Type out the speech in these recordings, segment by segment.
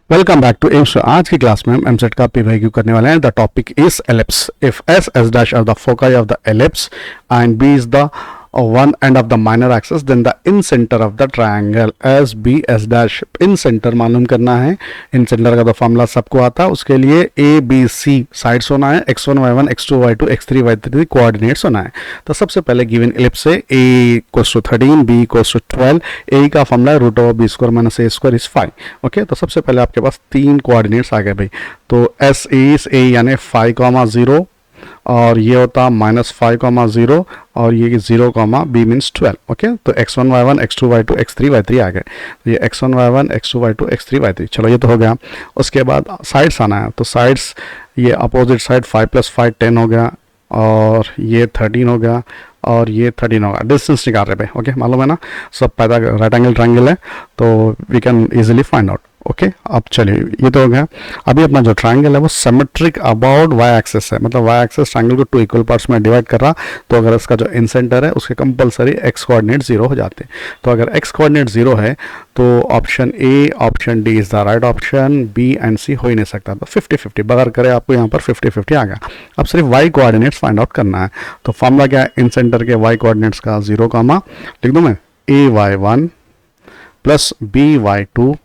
Welcome back to AIIMS. आज की class में हम एमसेट का पीवाईक्यू करने वाले हैं। The topic is ellipse. If S S dash are the foci of the ellipse and B is the one end of the minor axis, then the in center of the triangle as b s dash। in center मालूम करना है। in center का तो formula सबको आता है। उसके लिए a b c साइड्स होना है, x1 y1 x2 y2 x3 y3 coordinates होना है। तो सबसे पहले गिवन एलिप्स से a equals to 13, b equals to 12, a का फॉर्मूला है root over B square minus A square is 5। Okay, तो सबसे पहले आपके पास तीन कोऑर्डिनेट्स आ गए भाई। तो s इज a यानी 5,0 और ये होता -5,0 और ये 0, b मीन्स 12। ओके, तो x1 y1 x2 y2 x3 y3 आ गए। तो ये x1 y1 x2 y2 x3 y3, चलो ये तो हो गया। उसके बाद साइड्स आना है। तो साइड्स ये अपोजिट साइड 5 + 5 10 हो गया, और ये 13 हो गया, और ये 13 होगा। डिस्टेंस निकाल रहे भाई। ओके, मालूम है ना, सब पैदा राइट एंगल ट्रायंगल है तो we can easily find out. Okay, अब चलिए ये तो हो गया। अभी अपना जो ट्रायंगल है वो सिमेट्रिक अबाउट वाई एक्सिस है, मतलब वाई एक्सिस ट्रायंगल को 2 इक्वल पार्ट्स में डिवाइड कर रहा। तो अगर इसका जो इन सेंटर है उसके कंपलसरी एक्स कोऑर्डिनेट 0 हो जाते हैं। तो अगर एक्स कोऑर्डिनेट 0 है तो option A option D is the right option, B and C हो ही नहीं सकता। तो 50-50 बगैर करे आपको यहाँ पर 50-50 आ गया। अब सिर्फ वाई कोऑर्डिनेट्स फाइंड आउट करना है। तो फॉर्मूला क्या है इन सेंटर के वाई कोऑर्डिनेट्स का? 0, लिख दूँ मैं, ay1 plus by2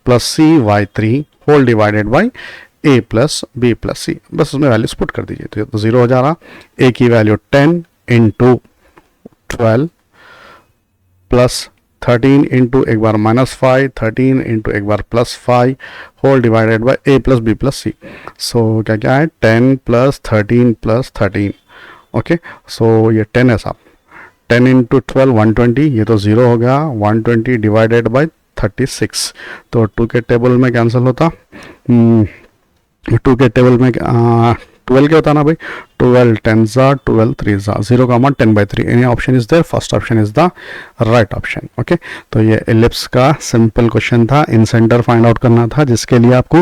plus cy3 whole divided by a plus b plus c। बस उसमें वैल्यूज पुट कर दीजिए। तो ये तो 0 हो जा रहा। a की वैल्यू 10 × 12 प्लस 13 इंटू एक बार -5, 13 इंटू एक बार +5 whole divided by a plus b plus c। So क्या है 10 + 13 + 13। ओके, सो ये 10 है साहब। 10 × 12 120, ये तो 0 हो गया। 120 डिवाइडेड बाई 36। तो 2 के टेबल में कैंसिल होता। 2 के टेबल में 12 क्या होता ना भाई, 12 10 12 3 0, 10/3। Any option is there, first option is the right option. Okay, तो ये एलिप्स का सिंपल क्वेश्चन था। इन सेंटर फाइंड आउट करना था, जिसके लिए आपको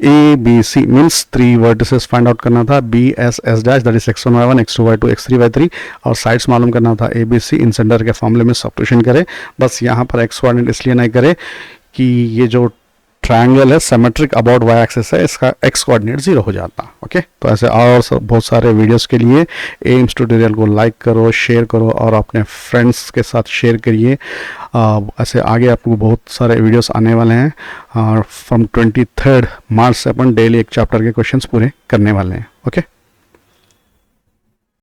A B C means 3 vertices find out करना था। B S S dash that is x1 y1 x2 y2 x3 y3, और साइड्स मालूम करना था ए बी सी। इन सेंटर के फॉर्मूले में सब्स्टिट्यूशन करे। बस यहाँ पर एक्स कोऑर्डिनेट इसलिए नहीं करे कि ये जो ट्रायंगल है सिमेट्रिक अबाउट वाई एक्सिस है, इसका एक्स कोऑर्डिनेट 0 हो जाता। ओके, तो ऐसे और बहुत सारे वीडियोस के लिए एम्स ट्यूटोरियल को लाइक करो, शेयर करो और अपने फ्रेंड्स के साथ शेयर करिए। ऐसे आगे आपको बहुत सारे वीडियोस आने वाले हैं। और फ्रॉम 23 मार्च से अपन डेली एक चैप्टर के क्वेश्चंस पूरे करने वाले हैं। ओके।